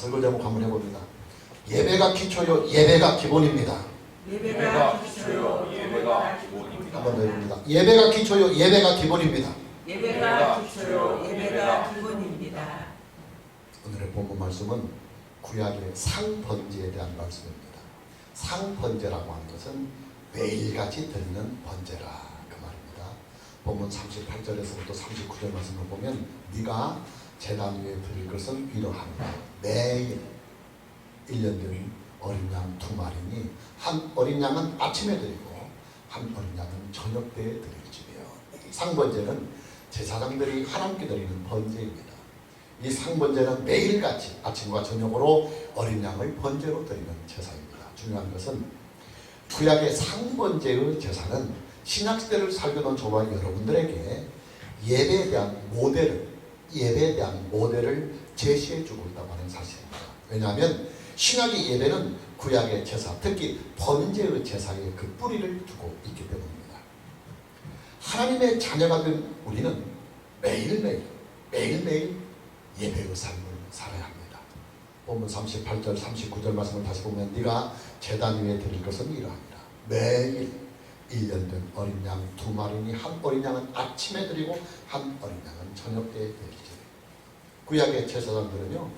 설교 제목 한번 해봅니다. 예배가 기초요, 예배가 기본입니다. 예배가 기초요, 예배가 기본입니다. 한번 더 해봅니다. 예배가 기초요, 예배가 기본입니다. 예배가 기초요, 예배가 기본입니다. 오늘의 본문 말씀은 구약의 상번제에 대한 말씀입니다. 상번제라고 하는 것은 매일같이 드리는 번제라 그 말입니다. 본문 38절에서부터 39절 말씀을 보면 네가 제단 위에 드릴 것은 이러하니라. 매일 1년 된 어린 양 2마리니 한 어린 양은 아침에 드리고 한 어린 양은 저녁 때에 드릴지며. 상번제는 제사장들이 하나님께 드리는 번제입니다. 이 상번제는 매일같이 아침과 저녁으로 어린 양을 번제로 드리는 제사입니다. 중요한 것은 구약의 상번제의 제사는 신약시대를 살펴온 저와 여러분들에게 예배에 대한 모델을 제시해주고 있다고 하는 사실입니다. 왜냐하면 신약의 예배는 구약의 제사, 특히 번제의 제사에 그 뿌리를 두고 있기 때문입니다. 하나님의 자녀가 된 우리는 매일매일 예배의 삶을 살아야 합니다. 본문 38절 39절 말씀을 다시 보면 네가 제단 위에 드릴 것은 이러하니라. 매일 1년 된 어린 양 2마리니 한 어린 양은 아침에 드리고 한 어린 양은 저녁 때에 드리지. 구약의 제사장들은요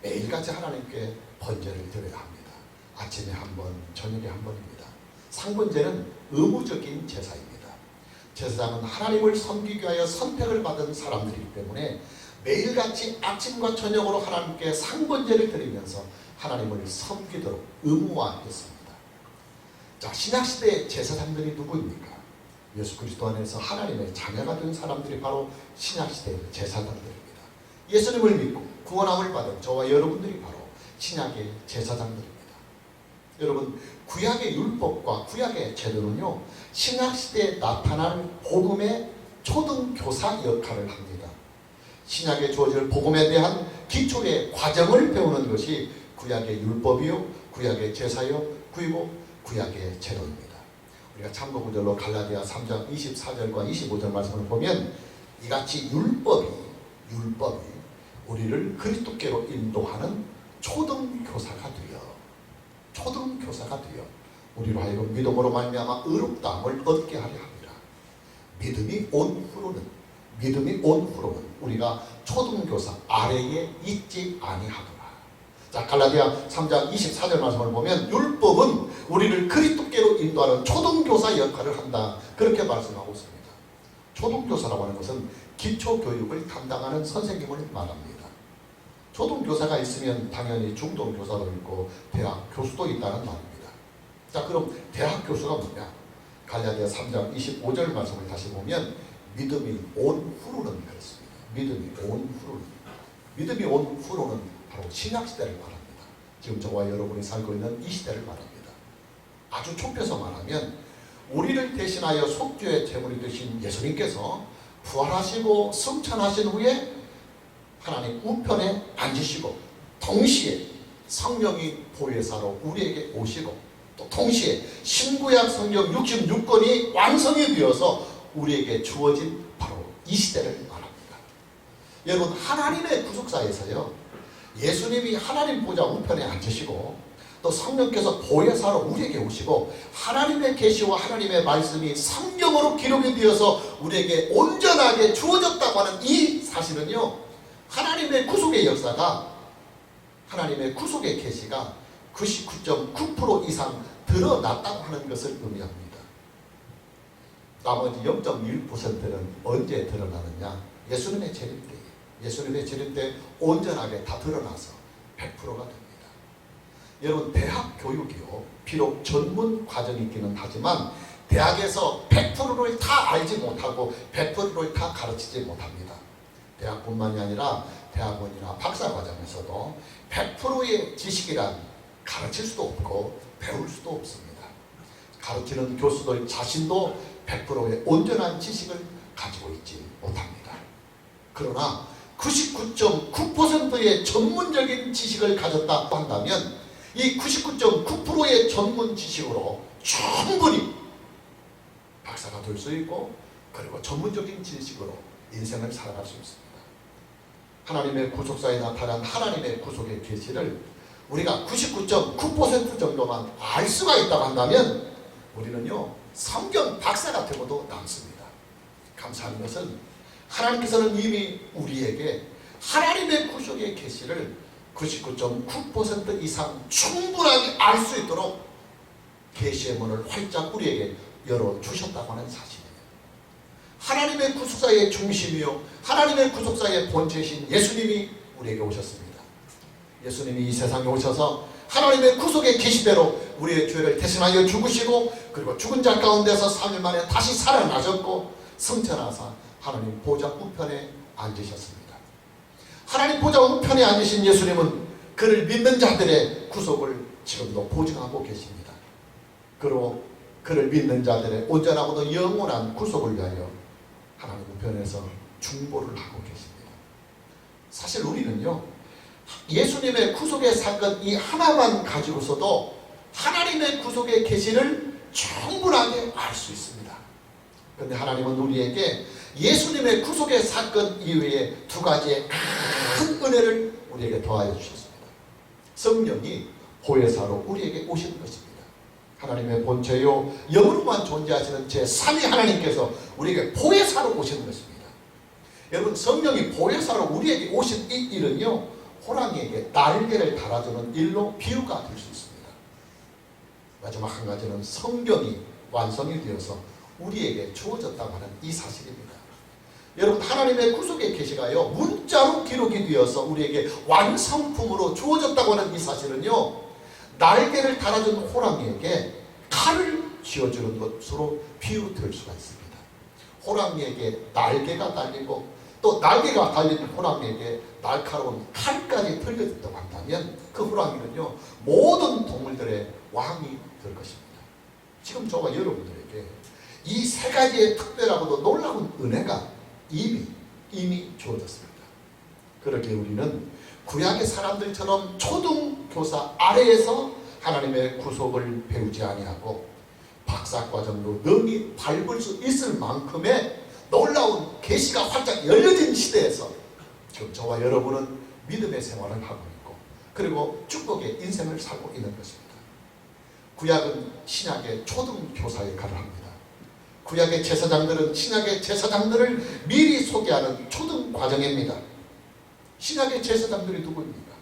매일같이 하나님께 번제를 드려야 합니다. 아침에 한 번, 저녁에 한 번입니다. 상번제는 의무적인 제사입니다. 제사장은 하나님을 섬기기 위하여 선택을 받은 사람들이기 때문에 매일같이 아침과 저녁으로 하나님께 상번제를 드리면서 하나님을 섬기도록 의무화했습니다. 자, 신약시대의 제사장들이 누구입니까? 예수 그리스도 안에서 하나님의 자녀가 된 사람들이 바로 신약시대의 제사장들입니다. 예수님을 믿고 구원함을 받은 저와 여러분들이 바로 신약의 제사장들입니다. 여러분, 구약의 율법과 구약의 제도는요 신약시대에 나타날 복음의 초등교사 역할을 합니다. 신약에 주어질 복음에 대한 기초의 과정을 배우는 것이 구약의 율법이요, 구약의 제사요, 그리고 구약의 제도입니다. 우리가 참고구절로 갈라디아 3장 24절과 25절 말씀을 보면 이같이 율법이 우리를 그리스도께로 인도하는 초등교사가 되어 우리로 하여금 믿음으로 말미암아 의롭다함을 얻게 하려 합니다. 믿음이 온 후로는 우리가 초등교사 아래에 있지 아니하더라. 자, 갈라디아 3장 24절 말씀을 보면 율법은 우리를 그리스도께로 인도하는 초등교사 역할을 한다. 그렇게 말씀하고 있습니다. 초등교사라고 하는 것은 기초교육을 담당하는 선생님을 말합니다. 초등교사가 있으면 당연히 중등교사도 있고 대학 교수도 있다는 말입니다. 자, 그럼 대학 교수가 뭐냐? 갈라디아 3장 25절 말씀을 다시 보면 믿음이 온 후로는 그렇습니다. 믿음이 온 후로는 바로 신약시대를 말합니다. 지금 저와 여러분이 살고 있는 이 시대를 말합니다. 아주 좁혀서 말하면 우리를 대신하여 속죄의 제물이 되신 예수님께서 부활하시고 승천하신 후에 하나님 우편에 앉으시고 동시에 성령이 보혜사로 우리에게 오시고 또 동시에 신구약 성경 66권이 완성이 되어서 우리에게 주어진 바로 이 시대를 말합니다. 여러분, 하나님의 구속사에서요 예수님이 하나님 보좌 우편에 앉으시고 또 성령께서 보혜사로 우리에게 오시고 하나님의 계시와 하나님의 말씀이 성경으로 기록이 되어서 우리에게 온전하게 주어졌다고 하는 이 사실은요 하나님의 구속의 역사가 하나님의 구속의 계시가 99.9% 이상 드러났다고 하는 것을 의미합니다. 나머지 0.1%는 언제 드러나느냐? 예수님의 재림 때에. 예수님의 재림 때 온전하게 다 드러나서 100%가 됩니다. 여러분, 대학 교육이요 비록 전문 과정이 있기는 하지만 대학에서 100%를 다 알지 못하고 100%를 다 가르치지 못합니다. 대학뿐만이 아니라 대학원이나 박사과정에서도 100%의 지식이란 가르칠 수도 없고 배울 수도 없습니다. 가르치는 교수들 자신도 100%의 온전한 지식을 가지고 있지 못합니다. 그러나 99.9%의 전문적인 지식을 가졌다고 한다면 이 99.9%의 전문 지식으로 충분히 박사가 될 수 있고 그리고 전문적인 지식으로 인생을 살아갈 수 있습니다. 하나님의 구속사에 나타난 하나님의 구속의 계시를 우리가 99.9% 정도만 알 수가 있다고 한다면 우리는요 성경 박사가 되고도 남습니다. 감사한 것은 하나님께서는 이미 우리에게 하나님의 구속의 계시를 99.9% 이상 충분하게 알 수 있도록 계시의 문을 활짝 우리에게 열어주셨다고 하는 사실이에요. 하나님의 구속사의 중심이요 하나님의 구속사의 본체이신 예수님이 우리에게 오셨습니다. 예수님이 이 세상에 오셔서 하나님의 구속의 계시대로 우리의 죄를 대신하여 죽으시고 그리고 죽은 자 가운데서 3일 만에 다시 살아나셨고 승천하사 하나님 보좌 우편에 앉으셨습니다. 하나님 보좌 우편에 앉으신 예수님은 그를 믿는 자들의 구속을 지금도 보증하고 계십니다. 그리고 그를 믿는 자들의 온전하고도 영원한 구속을 위하여 하나님 우편에서 중보를 하고 계십니다. 사실 우리는요 예수님의 구속의 사건 이 하나만 가지고서도 하나님의 구속의 계시를 충분하게 알 수 있습니다. 그런데 하나님은 우리에게 예수님의 구속의 사건 이외에 두 가지의 큰 은혜를 우리에게 더하여 주셨습니다. 성령이 보혜사로 우리에게 오시는 것입니다. 하나님의 본체요 영으로만 존재하시는 제3위 하나님께서 우리에게 보혜사로 오시는 것입니다. 여러분 성령이 보혜사로 우리에게 오신 이 일은요 호랑이에게 날개를 달아주는 일로 비유가 될 수 있습니다. 마지막 한 가지는 성경이 완성이 되어서 우리에게 주어졌다고 하는 이 사실입니다. 여러분 하나님의 구속의 계시가요 문자로 기록이 되어서 우리에게 완성품으로 주어졌다고 하는 이 사실은요 날개를 달아준 호랑이에게 칼을 쥐어주는 것으로 비유될 수가 있습니다. 호랑이에게 날개가 달리고 또 날개가 달린 호랑이에게 날카로운 칼까지 들려졌다고 한다면 그 호랑이는요 모든 동물들의 왕이 될 것입니다. 지금 저와 여러분들에게 이 세 가지의 특별하고도 놀라운 은혜가 이미 주어졌습니다. 그렇게 우리는 구약의 사람들처럼 초등교사 아래에서 하나님의 구속을 배우지 아니하고 박사과정도 능히 밟을 수 있을 만큼의 놀라운 계시가 활짝 열려진 시대에서 지금 저와 여러분은 믿음의 생활을 하고 있고 그리고 축복의 인생을 살고 있는 것입니다. 구약은 신약의 초등교사 역할을 합니다. 구약의 제사장들은 신약의 제사장들을 미리 소개하는 초등과정입니다. 신약의 제사장들이 누구입니까?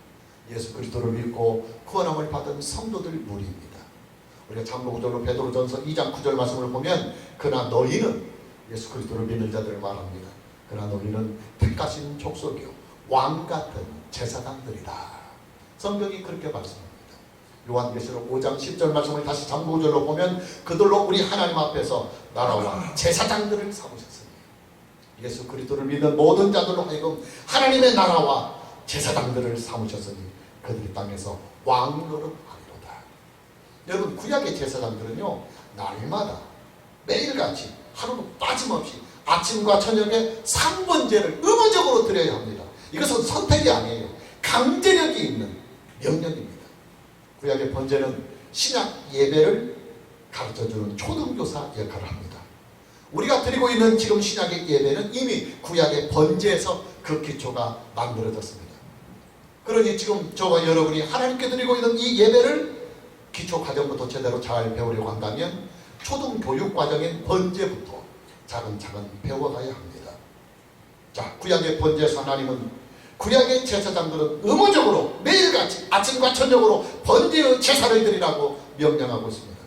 예수 그리스도를 믿고 구원함을 받은 성도들 무리입니다. 우리가 참고구절로 베드로전서 2장 9절 말씀을 보면 그러나 너희는 예수 그리스도를 믿는 자들을 말합니다. 그러나 너희는 택하신 족속이요 왕같은 제사장들이다. 성경이 그렇게 말씀합니다. 요한계시록 5장 10절 말씀을 다시 참고구절로 보면 그들로 우리 하나님 앞에서 나라와 제사장들을 삼으셨으니 예수 그리스도를 믿는 모든 자들로 하여금 하나님의 나라와 제사장들을 삼으셨으니 그들이 땅에서 왕노릇하리로다. 여러분 구약의 제사장들은요 날마다 매일같이 하루도 빠짐없이 아침과 저녁에 3번제를 의무적으로 드려야 합니다. 이것은 선택이 아니에요. 강제력이 있는 명령입니다. 구약의 번제는 신약 예배를 가르쳐주는 초등교사 역할을 합니다. 우리가 드리고 있는 지금 신약의 예배는 이미 구약의 번제에서 그 기초가 만들어졌습니다. 그러니 지금 저와 여러분이 하나님께 드리고 있는 이 예배를 기초 과정부터 제대로 잘 배우려고 한다면 초등교육 과정인 번제부터 차근차근 배워가야 합니다. 자, 구약의 번제에서 하나님은 구약의 제사장들은 의무적으로 매일같이 아침과 저녁으로 번제의 제사를 드리라고 명령하고 있습니다.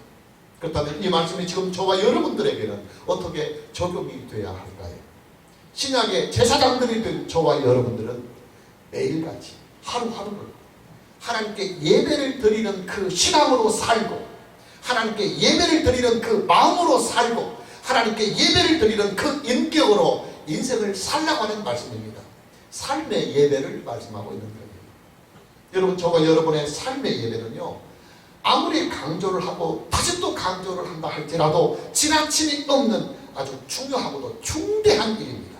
그렇다면 이 말씀이 지금 저와 여러분들에게는 어떻게 적용이 돼야 할까요? 신약의 제사장들이 된 저와 여러분들은 매일같이 하루하루를 하나님께 예배를 드리는 그 신앙으로 살고 하나님께 예배를 드리는 그 마음으로 살고 하나님께 예배를 드리는 그 인격으로 인생을 살라고 하는 말씀입니다. 삶의 예배를 말씀하고 있는 거예요. 여러분 저와 여러분의 삶의 예배는요 아무리 강조를 하고 다시 또 강조를 한다 할지라도 지나침이 없는 아주 중요하고도 중대한 일입니다.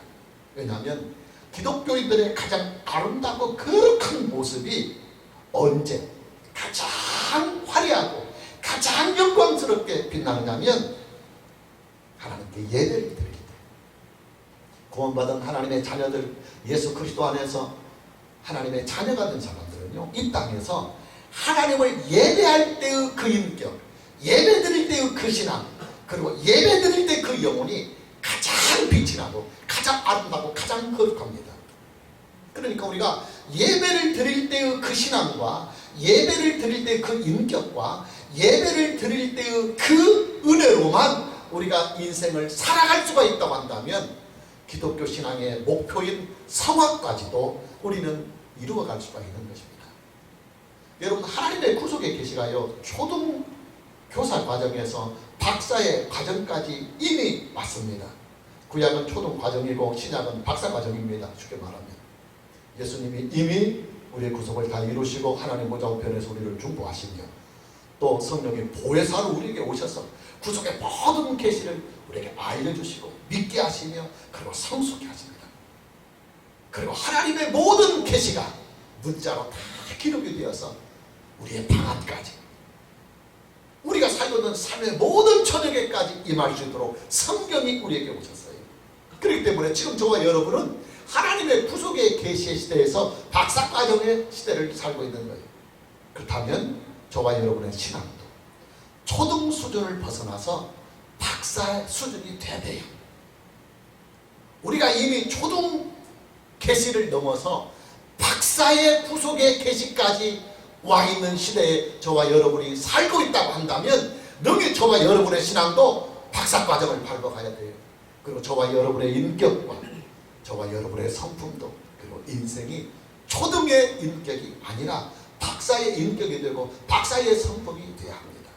왜냐하면 기독교인들의 가장 아름답고 거룩한 모습이 언제 가장 화려하고 가장 영광스럽게 빛나느냐면 하나님께 예배를 드릴 때 구원받은 하나님의 자녀들 예수 그리스도 안에서 하나님의 자녀가 된 사람들은요, 이 땅에서 하나님을 예배할 때의 그 인격, 예배 드릴 때의 그 신앙, 그리고 예배 드릴 때 그 영혼이 가장 빛이 나고 가장 아름다고 가장 거룩합니다. 그러니까 우리가 예배를 드릴 때의 그 신앙과 예배를 드릴 때의 그 인격과 예배를 드릴 때의 그 은혜로만 우리가 인생을 살아갈 수가 있다고 한다면 기독교 신앙의 목표인 성화까지도 우리는 이루어갈 수가 있는 것입니다. 여러분, 하나님의 구속의 계시가요, 초등교사 과정에서 박사의 과정까지 이미 왔습니다. 구약은 초등 과정이고 신약은 박사 과정입니다. 쉽게 말하면 예수님이 이미 우리의 구속을 다 이루시고 하나님 보좌 우편에서 우리를 중보하시며 또 성령의 보혜사로 우리에게 오셔서 구속의 모든 계시를 우리에게 알려주시고 믿게 하시며 그리고 성숙케 하십니다. 그리고 하나님의 모든 계시가 문자로 다 기록이 되어서 우리의 방안까지, 우리가 살고 있는 삶의 모든 저녁에까지 임할 수 있도록 성경이 우리에게 오셨어요. 그렇기 때문에 지금 저와 여러분은 하나님의 구속의 계시의 시대에서 박사과정의 시대를 살고 있는 거예요. 그렇다면 저와 여러분의 신앙도 초등 수준을 벗어나서 박사 수준이 돼야 돼요. 우리가 이미 초등 계시를 넘어서 박사의 구속의 계시까지 와 있는 시대에 저와 여러분이 살고 있다고 한다면 능히 저와 여러분의 신앙도 박사과정을 밟아 가야 돼요. 그리고 저와 여러분의 인격과 저와 여러분의 성품도, 그리고 인생이 초등의 인격이 아니라 박사의 인격이 되고 박사의 성품이 되어야 합니다.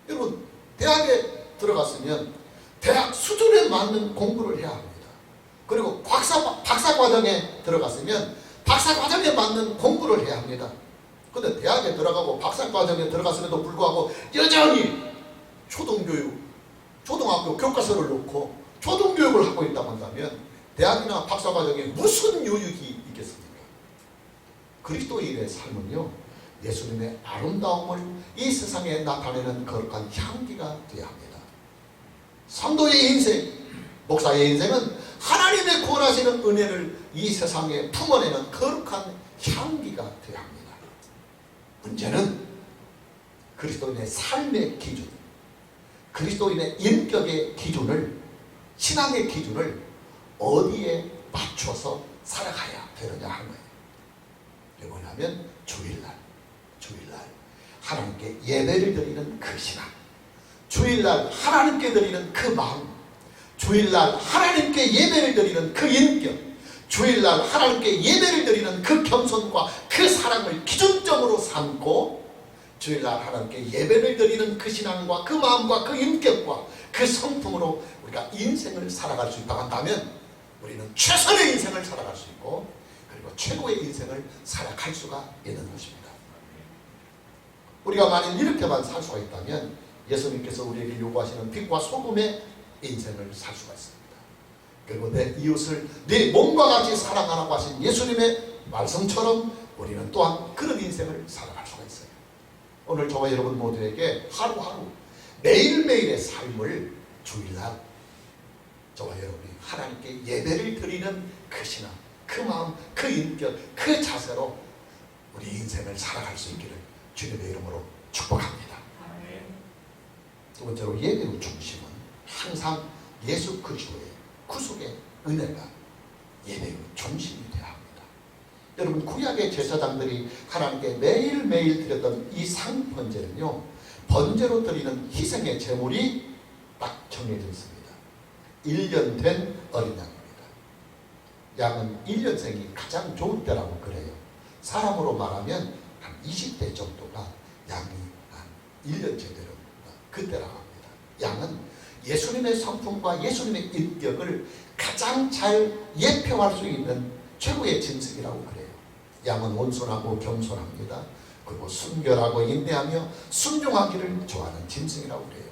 여러분, 대학에 들어갔으면 대학 수준에 맞는 공부를 해야 합니다. 그리고 박사과정에 들어갔으면 박사과정에 맞는 공부를 해야 합니다. 근데 대학에 들어가고 박사과정에 들어갔음에도 불구하고 여전히 초등교육, 초등학교 교과서를 놓고 초등교육을 하고 있다고 한다면 대학이나 박사과정에 무슨 유익이 있겠습니까? 그리스도인의 삶은요, 예수님의 아름다움을 이 세상에 나타내는 거룩한 향기가 되어야 합니다. 성도의 인생, 목사의 인생은 하나님의 구원하시는 은혜를 이 세상에 품어내는 거룩한 향기가 되어야 합니다. 문제는 그리스도인의 삶의 기준, 그리스도인의 인격의 기준을, 신앙의 기준을 어디에 맞춰서 살아가야 되느냐 하는 거예요. 이게 뭐냐면 주일날 하나님께 예배를 드리는 그 신앙, 주일날 하나님께 드리는 그 마음, 주일날 하나님께 예배를 드리는 그 인격, 주일날 하나님께 예배를 드리는 그 겸손과 그 사랑을 기준점으로 삼고 주일날 하나님께 예배를 드리는 그 신앙과 그 마음과 그 인격과 그 성품으로 우리가 인생을 살아갈 수 있다고 한다면 우리는 최선의 인생을 살아갈 수 있고 그리고 최고의 인생을 살아갈 수가 있는 것입니다. 우리가 만일 이렇게만 살 수가 있다면 예수님께서 우리에게 요구하시는 빛과 소금의 인생을 살 수가 있습니다. 그리고 내 이웃을 내 몸과 같이 사랑하라고 하신 예수님의 말씀처럼 우리는 또한 그런 인생을 살아갈 수가 있어요. 오늘 저와 여러분 모두에게 하루하루 매일매일의 삶을 주일날 저와 여러분이 하나님께 예배를 드리는 그 신앙, 그 마음, 그 인격, 그 자세로 우리 인생을 살아갈 수 있기를 주님의 이름으로 축복합니다. 두 번째로 예배의 중심은 항상 예수 그리스도의 구속의 은혜가 예배의 중심이 되어야 합니다. 여러분, 구약의 제사장들이 하나님께 매일매일 드렸던 이 상번제는요, 번제로 드리는 희생의 제물이 딱 정해져 있습니다. 1년 된 어린 양입니다. 양은 1년생이 가장 좋은 때라고 그래요. 사람으로 말하면 한 20대 정도가 양이 한 1년째 되는 그때라고 합니다. 양은 예수님의 성품과 예수님의 인격을 가장 잘 예표할 수 있는 최고의 진석이라고 그래요. 양은 온순하고 겸손합니다. 그리고 순결하고 인내하며 순종하기를 좋아하는 짐승이라고 그래요.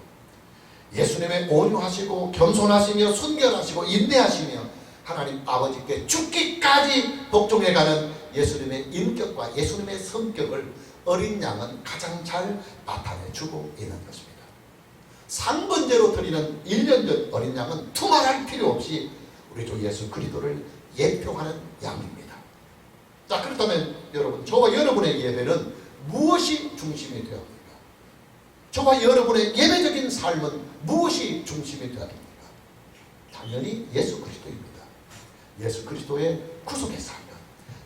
예수님의 온유하시고 겸손하시며 순결하시고 인내하시며 하나님 아버지께 죽기까지 복종해가는 예수님의 인격과 예수님의 성격을 어린 양은 가장 잘 나타내주고 있는 것입니다. 상번제로 드리는 1년 된 어린 양은 두말할 필요 없이 우리 주 예수 그리스도를 예표하는 양입니다. 자, 그렇다면 여러분, 저와 여러분의 예배는 무엇이 중심이 되어야 합니까? 저와 여러분의 예배적인 삶은 무엇이 중심이 되어야 합니까? 당연히 예수 그리스도입니다. 예수 그리스도의 구속의 사명,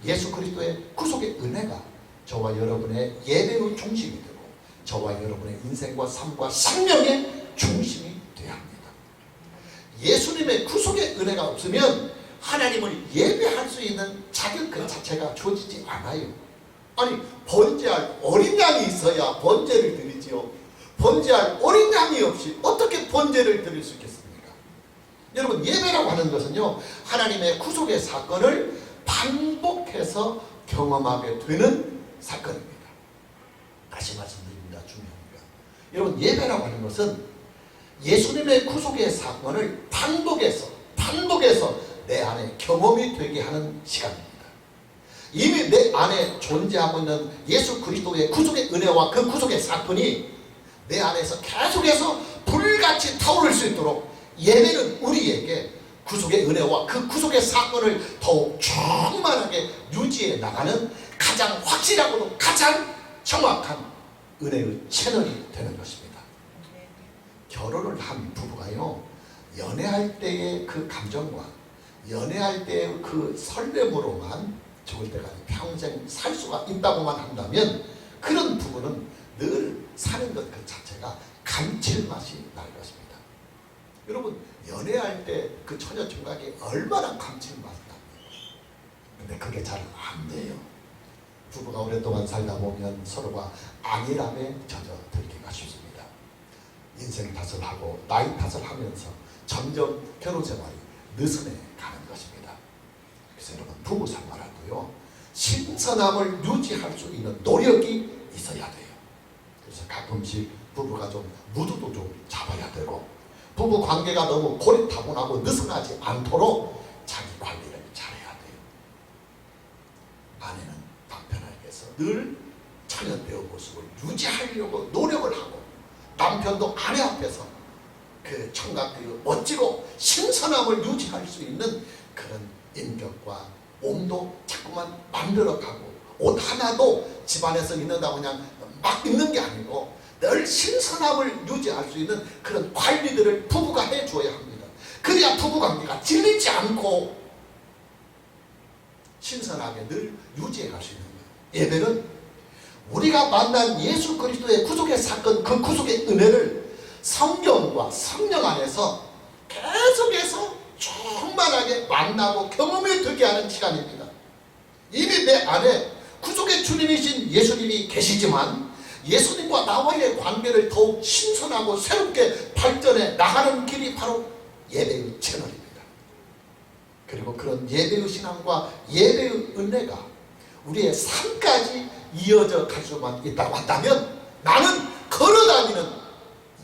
예수 그리스도의 구속의 은혜가 저와 여러분의 예배의 중심이 되고 저와 여러분의 인생과 삶과 생명의 중심이 되어야 합니다. 예수님의 구속의 은혜가 없으면 하나님을 예배할 수 있는 자격 그 자체가 주어지지 않아요. 아니, 번제할 어린 양이 있어야 번제를 드리지요. 번제할 어린 양이 없이 어떻게 번제를 드릴 수 있겠습니까? 여러분, 예배라고 하는 것은요, 하나님의 구속의 사건을 반복해서 경험하게 되는 사건입니다. 다시 말씀드립니다. 중요합니다. 여러분, 예배라고 하는 것은 예수님의 구속의 사건을 반복해서 내 안에 경험이 되게 하는 시간입니다. 이미 내 안에 존재하고 있는 예수 그리스도의 구속의 은혜와 그 구속의 사건이 내 안에서 계속해서 불같이 타오를 수 있도록 예배는 우리에게 구속의 은혜와 그 구속의 사건을 더욱 충만하게 유지해 나가는 가장 확실하고도 가장 정확한 은혜의 채널이 되는 것입니다. 결혼을 한 부부가요, 연애할 때의 그 감정과 연애할 때의 그 설렘으로만 죽을 때까지 평생 살 수가 있다고만 한다면 그런 부부는 늘 사는 것 그 자체가 감칠맛이 날 것입니다. 여러분, 연애할 때 그 처녀총각이 얼마나 감칠맛이 납니까? 근데 그게 잘 안 돼요. 부부가 오랫동안 살다 보면 서로가 안일함에 젖어들기가 쉽습니다. 인생 탓을 하고 나이 탓을 하면서 점점 결혼 생활이 느슨해 가는 것입니다. 그래서 여러분, 부부 생활하고요, 신선함을 유지할 수 있는 노력이 있어야 돼요. 그래서 가끔씩 부부가 좀 무드도 좀 잡아야 되고, 부부 관계가 너무 고리타분하고 느슨하지 않도록 자기 관리를 잘해야 돼요. 아내는 남편에게서 늘 천연배우 모습을 유지하려고 노력을 하고, 남편도 아내 앞에서 그 청각들이 멋지고 신선함을 유지할 수 있는 그런 인격과 몸도 자꾸만 만들어가고, 옷 하나도 집안에서 입는다고 그냥 막 입는 게 아니고 늘 신선함을 유지할 수 있는 그런 관리들을 부부가 해줘야 합니다. 그래야 부부관계가 질리지 않고 신선하게 늘 유지해갈 수 있는 거예요. 예배는 우리가 만난 예수 그리스도의 구속의 사건, 그 구속의 은혜를 성경과 성령 안에서 계속해서 충만하게 만나고 경험이 되게 하는 시간입니다. 이미 내 안에 구속의 주님이신 예수님이 계시지만 예수님과 나와의 관계를 더욱 신선하고 새롭게 발전해 나가는 길이 바로 예배의 채널입니다. 그리고 그런 예배의 신앙과 예배의 은혜가 우리의 삶까지 이어져 갈 수만 있다고 한다면 나는 걸어다니는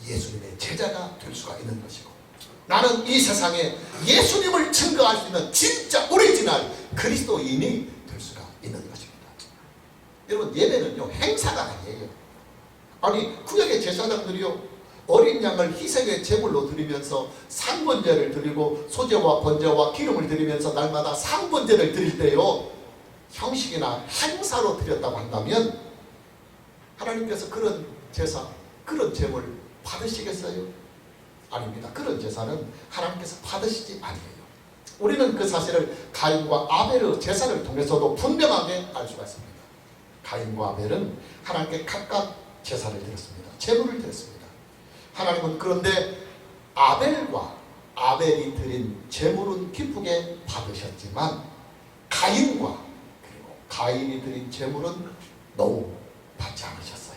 예수님의 제자가 될 수가 있는 것이고, 나는 이 세상에 예수님을 증거할 수 있는 진짜 오리지널 그리스도인이 될 수가 있는 것입니다. 여러분, 예배는요, 행사가 아니에요. 아니, 구약의 제사장들이요, 어린 양을 희생의 제물로 드리면서 상번제를 드리고 소제와 번제와 기름을 드리면서 날마다 상번제를 드릴 때요, 형식이나 행사로 드렸다고 한다면 하나님께서 그런 제사, 그런 제물 받으시겠어요? 아닙니다. 그런 제사는 하나님께서 받으시지 아니에요. 우리는 그 사실을 가인과 아벨의 제사를 통해서도 분명하게 알 수가 있습니다. 가인과 아벨은 하나님께 각각 제사를 드렸습니다. 제물을 드렸습니다. 하나님은 그런데 아벨과 아벨이 드린 제물은 기쁘게 받으셨지만 가인과 그리고 가인이 드린 제물은 너무 받지 않으셨어요.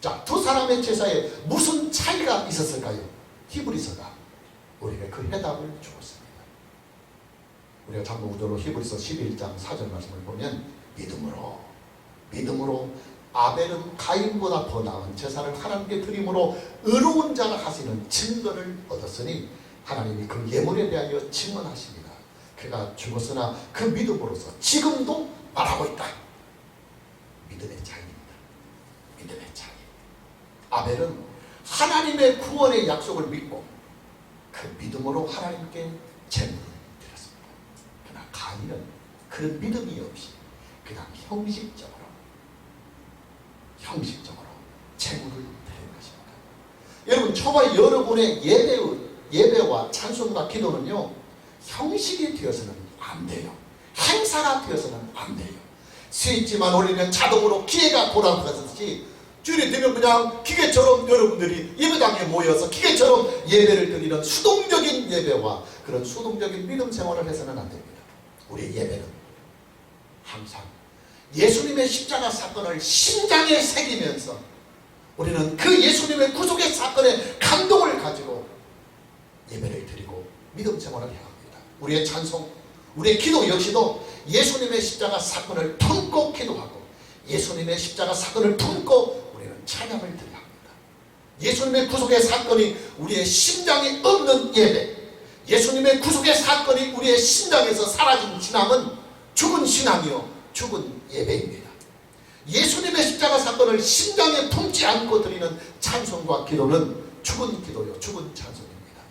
자, 두 사람의 제사에 무슨 차이가 있었을까요? 히브리서가 우리에게 그 해답을 주었습니다. 우리가 참고구절로 히브리서 11장 4절 말씀을 보면 믿음으로 아벨은 가인보다 더 나은 제사를 하나님께 드림으로 의로운 자라 하시는 증거를 얻었으니 하나님이 그 예물에 대하여 증언하십니다. 그가 죽었으나 그 믿음으로서 지금도 말하고 있다. 믿음의 차이입니다. 믿음의 차이. 아벨은 하나님의 구원의 약속을 믿고 그 믿음으로 하나님께 제물을 드렸습니다. 그러나 가인은 그런 믿음이 없이 그냥 형식적으로 제물을 드리는 것입니다. 여러분, 저와 여러분의 예배와 찬송과 기도는요, 형식이 되어서는 안 돼요. 행사가 되어서는 안 돼요. 스위치만 올리면 자동으로 기계가 돌아가듯이 주일이 되면 그냥 기계처럼 여러분들이 예배당에 모여서 기계처럼 예배를 드리는 수동적인 예배와 그런 수동적인 믿음 생활을 해서는 안 됩니다. 우리의 예배는 항상 예수님의 십자가 사건을 심장에 새기면서 우리는 그 예수님의 구속의 사건의 감동을 가지고 예배를 드리고 믿음 생활을 해야 합니다. 우리의 찬송, 우리의 기도 역시도 예수님의 십자가 사건을 품고 기도하고 예수님의 십자가 사건을 품고 우리는 찬양을 드려야 합니다. 예수님의 구속의 사건이 우리의 심장에 없는 예배, 예수님의 구속의 사건이 우리의 심장에서 사라진 신앙은 죽은 신앙이요 죽은 예배입니다. 예수님의 십자가 사건을 심장에 품지 않고 드리는 찬송과 기도는 죽은 기도요 죽은 찬송입니다.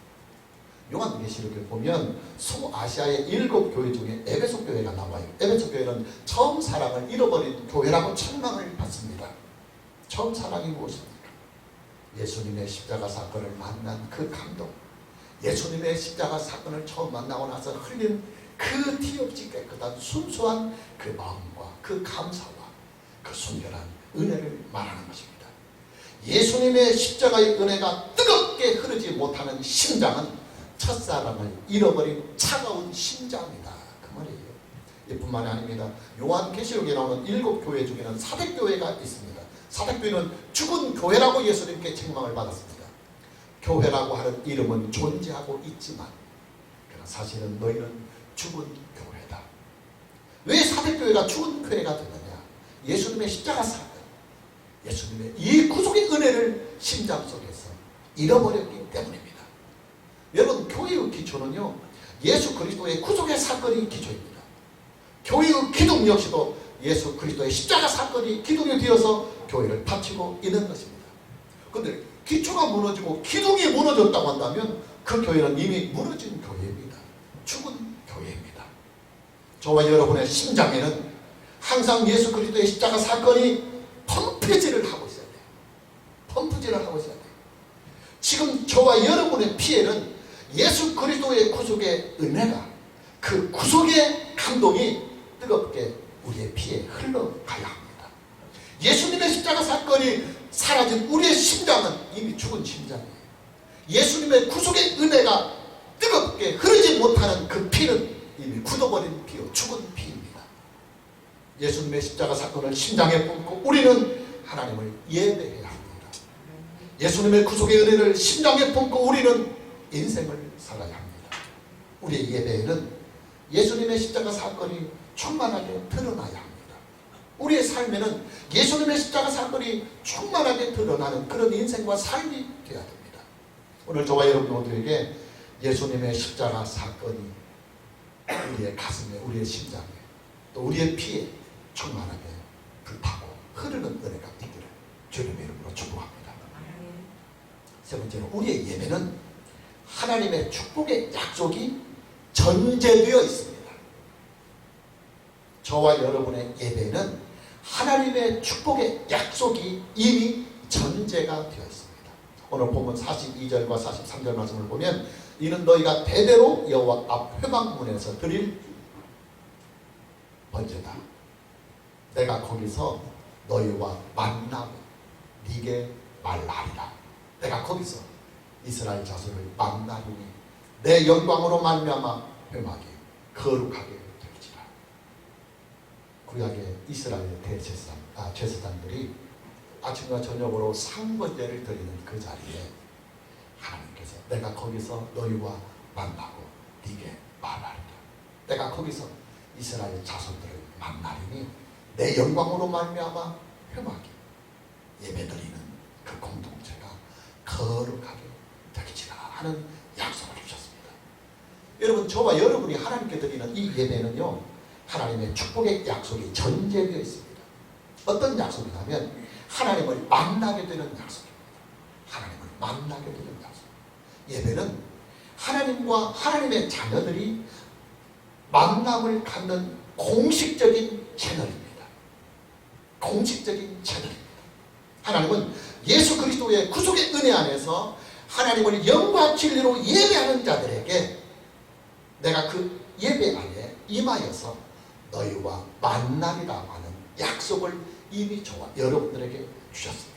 요한계시록에 보면 소아시아의 7교회 중에 에베소 교회가 나와요. 에베소 교회는 처음 사랑을 잃어버린 교회라고 책망을 받습니다. 처음 사랑이 무엇입니까? 예수님의 십자가 사건을 만난 그 감동, 예수님의 십자가 사건을 처음 만나고 나서 흘린 그 티 없이 깨끗한 순수한 그 마음과 그 감사와 그 순결한 은혜를 말하는 것입니다. 예수님의 십자가의 은혜가 뜨겁게 흐르지 못하는 심장은 첫사랑을 잃어버린 차가운 심장이다, 그 말이에요. 이뿐만이 아닙니다. 요한계시록에 나오는 7교회 중에는 사대교회가 있습니다. 사대교회는 죽은 교회라고 예수님께 책망을 받았습니다. 교회라고 하는 이름은 존재하고 있지만 그러나 사실은 너희는 죽은 교회다. 왜 사대교회가 죽은 교회가 됐느냐? 예수님의 십자가 사건, 예수님의 이 구속의 은혜를 심장 속에서 잃어버렸기 때문입니다. 여러분, 교회의 기초는요 예수 그리스도의 구속의 사건이 기초입니다. 교회의 기둥 역시도 예수 그리스도의 십자가 사건이 기둥이 되어서 교회를 받치고 있는 것입니다. 그런데 기초가 무너지고 기둥이 무너졌다고 한다면 그 교회는 이미 무너진 교회입니다. 죽은 교회입니다. 저와 여러분의 심장에는 항상 예수 그리스도의 십자가 사건이 펌프질을 하고 있어야 돼요. 펌프질을 하고 있어야 돼요. 지금 저와 여러분의 피에는 예수 그리스도의 구속의 은혜가, 그 구속의 감동이 뜨겁게 우리의 피에 흘러가야 합니다. 예수님의 십자가 사건이 사라진 우리의 심장은 이미 죽은 심장이에요. 예수님의 구속의 은혜가 뜨겁게 흐르지 못하는 그 피는 이미 굳어버린 피요 죽은 피입니다. 예수님의 십자가 사건을 심장에 품고 우리는 하나님을 예배해야 합니다. 예수님의 구속의 은혜를 심장에 품고 우리는 인생을 살아야 합니다. 우리의 예배에는 예수님의 십자가 사건이 충만하게 드러나야 합니다. 우리의 삶에는 예수님의 십자가 사건이 충만하게 드러나는 그런 인생과 삶이 되어야 됩니다. 오늘 저와 여러분 모두에게 예수님의 십자가 사건이 우리의 가슴에, 우리의 심장에, 또 우리의 피에 충만하게 불타고 흐르는 은혜가 있기를 주님의 이름으로 축복합니다. 세 번째로, 우리의 예배는 하나님의 축복의 약속이 전제되어 있습니다. 저와 여러분의 예배는 하나님의 축복의 약속이 이미 전제가 되어 있습니다. 오늘 본문 42절과 43절 말씀을 보면 이는 너희가 대대로 여호와 앞 회막문에서 드릴 번제다. 내가 거기서 너희와 만나고 네게 말하리라. 내가 거기서 이스라엘 자손을 만나리니 내 영광으로 말미암아 회막이 거룩하게 될지라. 구약의 이스라엘 제사장들이 아침과 저녁으로 상번제를 드리는 그 자리에 하나님께서 내가 거기서 너희와 만나고 네게 말하리라. 내가 거기서 이스라엘 자손들을 만나리니 내 영광으로 말미암아 회막이 예배드리는 그 공동체가 거룩하게 되기지라 하는 약속을 주셨습니다. 여러분, 저와 여러분이 하나님께 드리는 이 예배는요 하나님의 축복의 약속이 전제되어 있습니다. 어떤 약속이냐면 하나님을 만나게 되는 약속입니다. 하나님을 만나게 되는 약속. 예배는 하나님과 하나님의 자녀들이 만남을 갖는 공식적인 채널입니다. 공식적인 채널입니다. 하나님은 예수 그리스도의 구속의 은혜 안에서 하나님을 영과 진리로 예배하는 자들에게 내가 그 예배 안에 임하여서 너희와 만나리라 하는 약속을 이미 저와 여러분들에게 주셨습니다.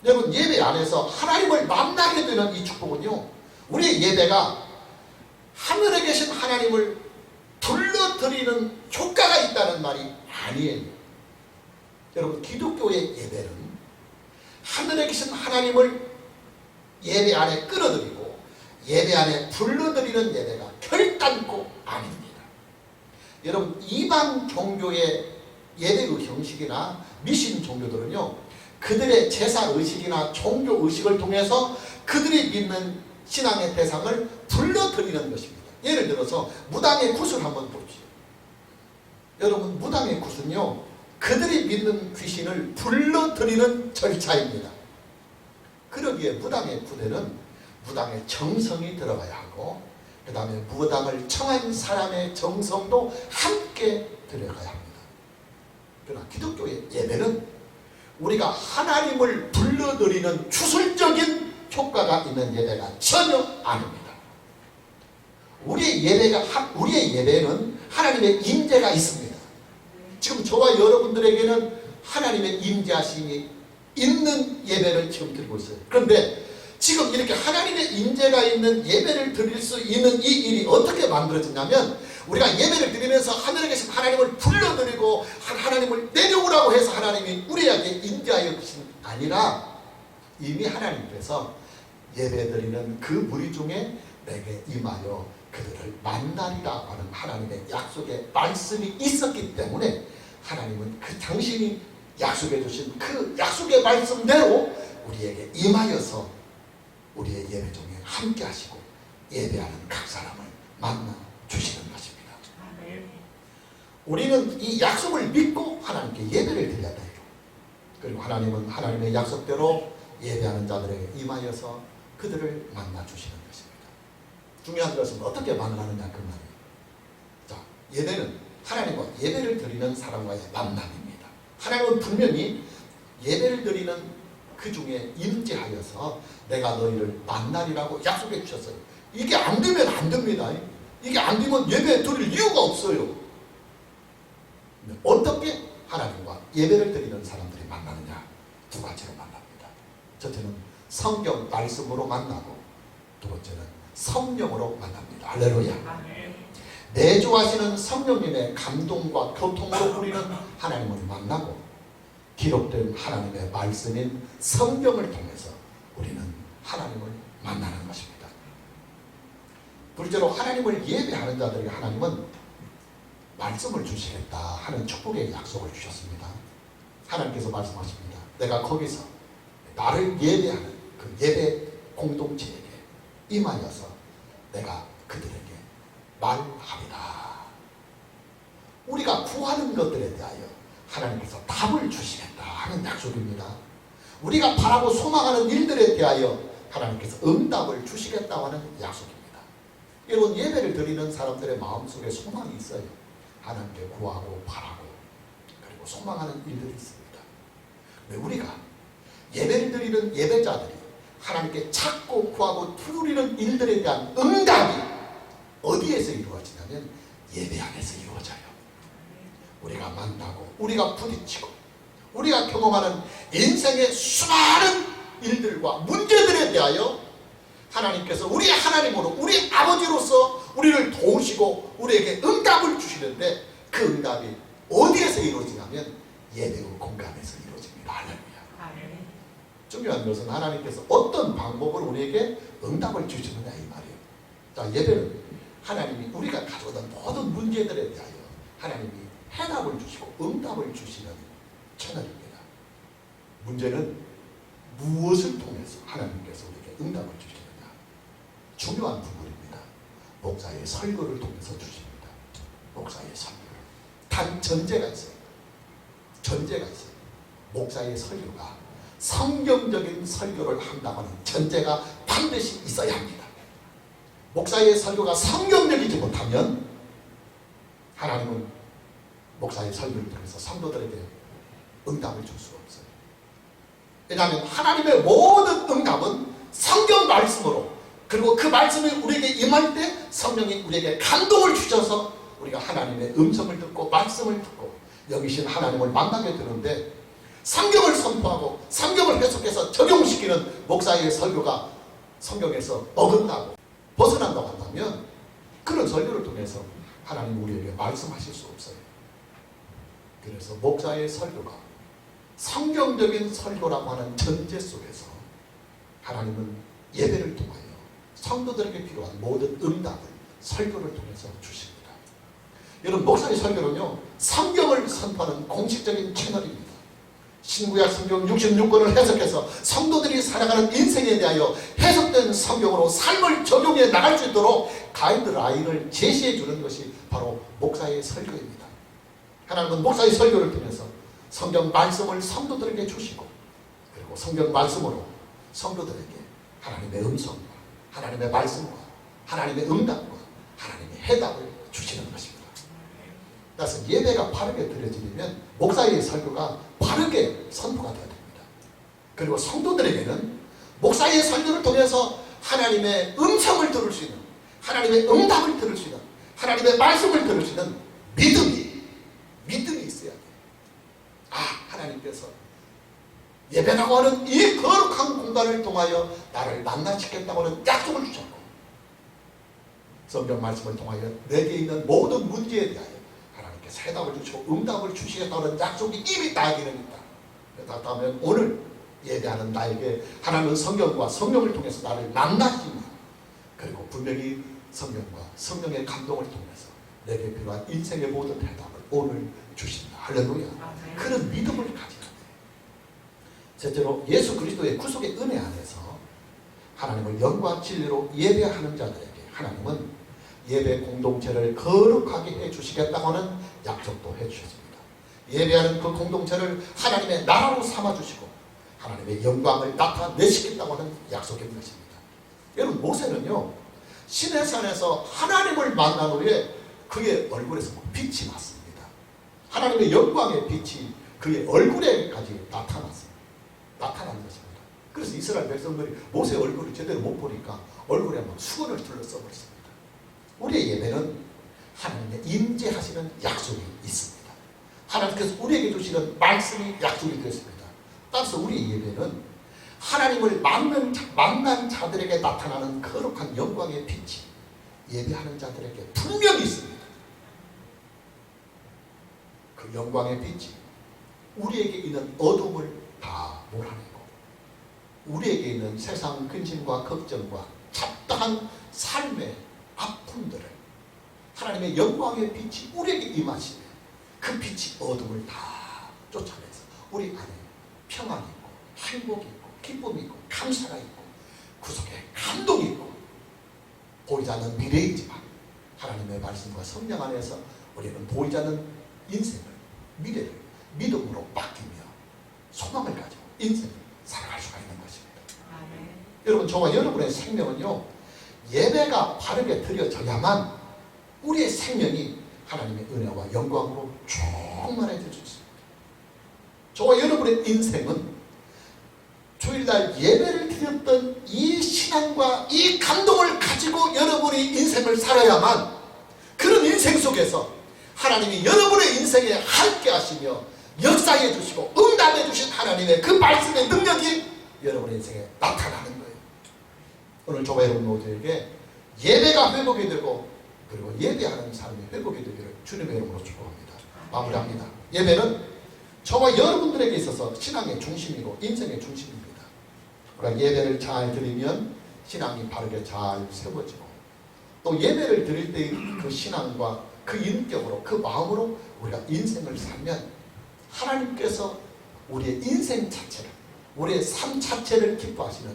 여러분, 예배 안에서 하나님을 만나게 되는 이 축복은요, 우리의 예배가 하늘에 계신 하나님을 불러드리는 효과가 있다는 말이 아니에요. 여러분, 기독교의 예배는 하늘에 계신 하나님을 예배 안에 끌어들이고 예배 안에 불러들이는 예배가 결단코 아닙니다. 여러분, 이방 종교의 예배의 형식이나 미신 종교들은요, 그들의 제사의식이나 종교의식을 통해서 그들이 믿는 신앙의 대상을 불러들이는 것입니다. 예를 들어서 무당의 굿을 한번 보십시오. 여러분, 무당의 굿은요, 그들이 믿는 귀신을 불러들이는 절차입니다. 그러기에 무당의 굿에는 무당의 정성이 들어가야 하고, 그 다음에 무당을 청한 사람의 정성도 함께 들어가야 합니다. 그러나 기독교의 예배는 우리가 하나님을 불러들이는 주술적인 효과가 있는 예배가 전혀 아닙니다. 우리의 예배는 하나님의 임재가 있습니다. 지금 저와 여러분들에게는 하나님의 임재하심이 있는 예배를 지금 드리고 있어요. 그런데 지금 이렇게 하나님의 임재가 있는 예배를 드릴 수 있는 이 일이 어떻게 만들어지냐면, 우리가 예배를 드리면서 하늘에 계신 하나님을 불러드리고 하나님을 내려오라고 해서 하나님이 우리에게 임재하여 주신 게 아니라, 이미 하나님께서 예배드리는 그 무리 중에 내게 임하여 그들을 만나리라 하는 하나님의 약속의 말씀이 있었기 때문에, 하나님은 그 당신이 약속해 주신 그 약속의 말씀대로 우리에게 임하여서 우리의 예배 중에 함께 하시고 예배하는 각 사람을 만나 주시는 것입니다. 우리는 이 약속을 믿고 하나님께 예배를 드려야 돼요. 그리고 하나님은 하나님의 약속대로 예배하는 자들에게 임하여서 그들을 만나 주시는 것입니다. 중요한 것은 어떻게 만나느냐, 그 말이에요. 자, 예배는 하나님과 예배를 드리는 사람과의 만남입니다. 하나님은 분명히 예배를 드리는 그 중에 임재하여서 내가 너희를 만나리라고 약속해 주셨어요. 이게 안 되면 안 됩니다. 이게 안 되면 예배 드릴 이유가 없어요. 어떻게 하나님과 예배를 드리는 사람들이 만나느냐? 두 가지로 만납니다. 첫째는 성경 말씀으로 만나고, 두 번째는 성령으로 만납니다. 할렐루야. 내주하시는 성령님의 감동과 교통으로 우리는 하나님을 만나고, 기록된 하나님의 말씀인 성경을 통해서 우리는 하나님을 만나는 것입니다. 둘째로 하나님을 예배하는 자들에게 하나님은 말씀을 주시겠다 하는 축복의 약속을 주셨습니다. 하나님께서 말씀하십니다. 내가 거기서 나를 예배하는 그 예배 공동체에게 임하여서 내가 그들에게 말하리라. 우리가 구하는 것들에 대하여 하나님께서 답을 주시겠다 하는 약속입니다. 우리가 바라고 소망하는 일들에 대하여 하나님께서 응답을 주시겠다 하는 약속입니다. 여러분, 예배를 드리는 사람들의 마음속에 소망이 있어요. 하나님께 구하고 바라고 그리고 소망하는 일들이 있습니다. 우리가 예배를 드리는 예배자들이 하나님께 찾고 구하고 두드리는 일들에 대한 응답이 어디에서 이루어지냐면 예배 안에서 이루어져요. 우리가 만나고 우리가 부딪히고 우리가 경험하는 인생의 수많은 일들과 문제들에 대하여 하나님께서 우리 하나님으로 우리 아버지로서 우리를 도우시고 우리에게 응답을 주시는데, 그 응답이 어디에서 이루어지냐면 예배의 공간에서 이루어집니다. 할렐루야. 중요한 것은 하나님께서 어떤 방법으로 우리에게 응답을 주시느냐, 이 말이에요. 자, 예배는 하나님이 우리가 가져오던 모든 문제들에 대하여 하나님이 해답을 주시고 응답을 주시는 채널입니다. 문제는 무엇을 통해서 하나님께서 우리에게 응답을 주시느냐, 중요한 부분입니다. 목사의 설교를 통해서 주십니다. 목사의 설교를. 단 전제가 있어요. 전제가 있어요. 목사의 설교가 성경적인 설교를 한다는 전제가 반드시 있어야 합니다. 목사의 설교가 성경적이지 못하면 하나님은 목사의 설교를 통해서 성도들에게 응답을 줄 수 없어요. 왜냐하면 하나님의 모든 응답은 성경 말씀으로, 그리고 그 말씀이 우리에게 임할 때 성령이 우리에게 감동을 주셔서 우리가 하나님의 음성을 듣고 말씀을 듣고 여기신 하나님을 만나게 되는데, 성경을 선포하고 성경을 해석해서 적용시키는 목사의 설교가 성경에서 어긋나고 벗어난다고 한다면 그런 설교를 통해서 하나님 우리에게 말씀하실 수 없어요. 그래서 목사의 설교가 성경적인 설교라고 하는 전제 속에서 하나님은 예배를 통하여 성도들에게 필요한 모든 응답을 설교를 통해서 주십니다. 여러분, 목사의 설교는요, 성경을 선포하는 공식적인 채널입니다. 신구약 성경 66권을 해석해서 성도들이 살아가는 인생에 대하여 해석된 성경으로 삶을 적용해 나갈 수 있도록 가이드라인을 제시해 주는 것이 바로 목사의 설교입니다. 하나님은 목사의 설교를 통해서 성경 말씀을 성도들에게 주시고, 그리고 성경 말씀으로 성도들에게 하나님의 음성과 하나님의 말씀과 하나님의 응답과 하나님의 해답을 주시는 것입니다. 그래서 예배가 바르게 드려지려면 목사의 설교가 바르게 선포가 되어야 됩니다. 그리고 성도들에게는 목사의 설교를 통해서 하나님의 음성을 들을 수 있는, 하나님의 응답을 들을 수 있는, 하나님의 말씀을 들을 수 있는 믿음이 있어야 돼요. 아, 하나님께서 예배라고 하는 이 거룩한 공간을 통하여 나를 만나시겠다고 하는 약속을 주셨고, 성경 말씀을 통하여 내게 있는 모든 문제에 대하여 하나님께서 해답을 주시고 응답을 주시겠다는 약속이 이미 나에게는 있다. 그렇다면 오늘 예배하는 나에게 하나님은 성경과 성령을 통해서 나를 만나시며, 그리고 분명히 성경과 성령의 감동을 통해서 내게 필요한 인생의 모든 해답을 오늘 주신다. 할렐루야. 그런 믿음을 가져야 돼. 셋째로, 예수 그리스도의 구속의 은혜 안에서 하나님을 영과 진리로 예배하는 자들에게 하나님은 예배 공동체를 거룩하게 해주시겠다고 하는 약속도 해주셨습니다. 예배하는 그 공동체를 하나님의 나라로 삼아주시고 하나님의 영광을 나타내시겠다고 하는 약속인 것입니다. 여러분, 모세는요, 시내산에서 하나님을 만난 후에 그의 얼굴에서 빛이 났습니다. 하나님의 영광의 빛이 그의 얼굴에까지 나타난 것입니다. 그래서 이스라엘 백성들이 모세 얼굴을 제대로 못 보니까 얼굴에 막 수건을 둘러써 버렸습니다. 우리의 예배는 하나님의 임재하시는 약속이 있습니다. 하나님께서 우리에게 주시는 말씀이 약속이 되었습니다. 따라서 우리의 예배는 하나님을 만난 자들에게 나타나는 거룩한 영광의 빛이 예배하는 자들에게 분명히 있습니다. 그 영광의 빛이 우리에게 있는 어둠을 다 몰아내고 우리에게 있는 세상 근심과 걱정과 잡다한 삶의 아픔들을 하나님의 영광의 빛이 우리에게 임하시면 그 빛이 어둠을 다 쫓아내서 우리 안에 평안이 있고 행복이 있고 기쁨이 있고 감사가 있고 구속의 감동이 있고 보이지 않는 미래이지만 하나님의 말씀과 성령 안에서 우리는 보이지 않는 인생을, 미래를 믿음으로 바뀌며 소망을 가지고 인생을 살아갈 수가 있는 것입니다. 여러분, 저와 여러분의 생명은요, 예배가 바르게 드려져야만 우리의 생명이 하나님의 은혜와 영광으로 충만해질 수 있습니다. 저와 여러분의 인생은 주일날 예배를 드렸던 이 신앙과 이 감동을 가지고 여러분이 인생을 살아야만 그런 인생 속에서 하나님이 여러분의 인생에 함께 하시며 역사해 주시고 응답해 주신 하나님의 그 말씀의 능력이 여러분의 인생에 나타나는 거예요. 오늘 저와 여러분 모두에게 예배가 회복이 되고 그리고 예배하는 삶이 회복이 되기를 주님의 이름으로 축복합니다. 마무리합니다. 예배는 저와 여러분들에게 있어서 신앙의 중심이고 인생의 중심입니다. 우리가 예배를 잘 드리면 신앙이 바르게 잘 세워지고 또 예배를 드릴 때 그 신앙과 그 인격으로 그 마음으로 우리가 인생을 살면 하나님께서 우리의 인생 자체를, 우리의 삶 자체를 기뻐하시는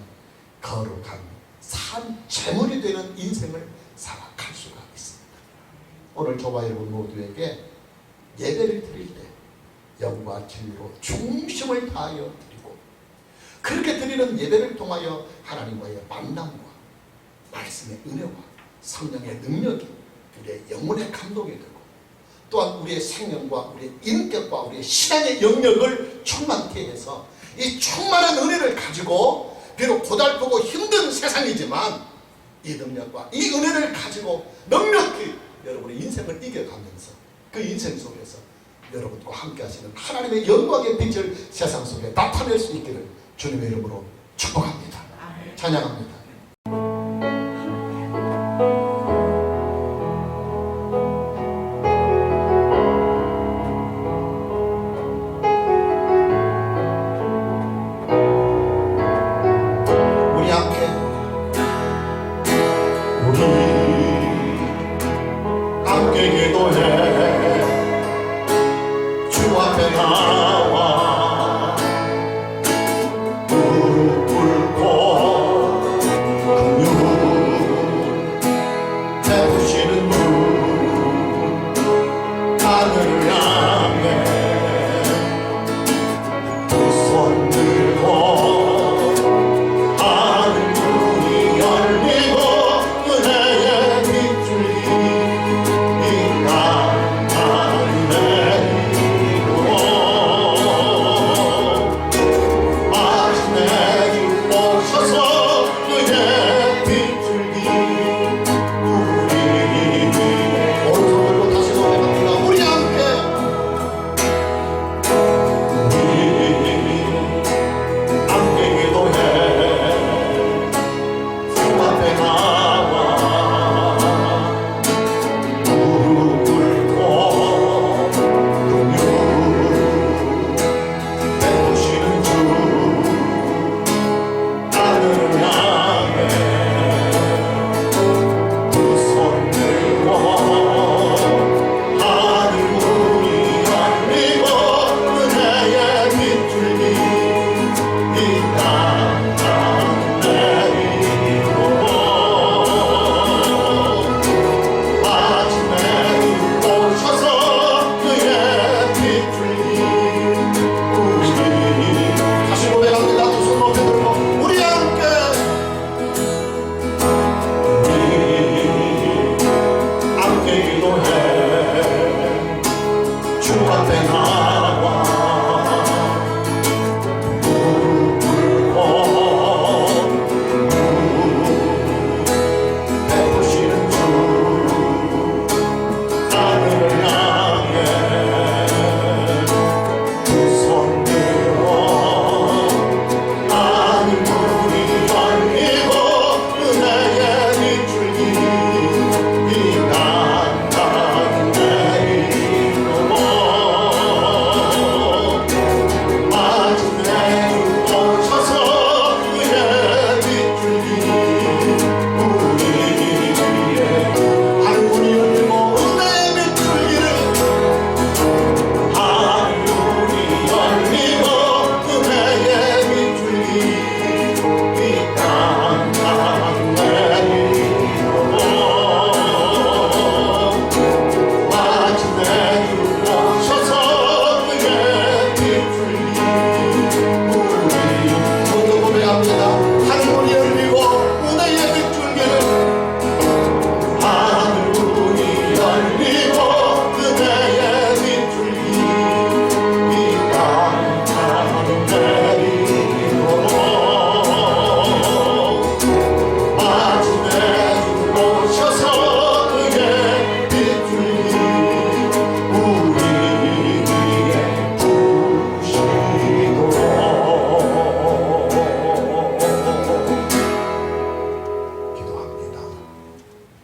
거룩한 삶 제물이 되는 인생을 살아갈 수가 있습니다. 오늘 저와 여러분 모두에게 예배를 드릴 때 영과 진리로 중심을 다하여 드리고 그렇게 드리는 예배를 통하여 하나님과의 만남과 말씀의 은혜와 성령의 능력이 우리의 영혼의 감동이 되고 또한 우리의 생명과 우리의 인격과 우리의 신앙의 영역을 충만케 해서 이 충만한 은혜를 가지고 비록 고달프고 힘든 세상이지만 이 능력과 이 은혜를 가지고 넉넉히 여러분의 인생을 이겨가면서 그 인생 속에서 여러분과 함께 하시는 하나님의 영광의 빛을 세상 속에 나타낼 수 있기를 주님의 이름으로 축복합니다. 찬양합니다. 우리 함께 함께 기도해 주 앞에 나와 무릎 꿇고 긍휼 베푸시는 주 하늘을 향해 두 손을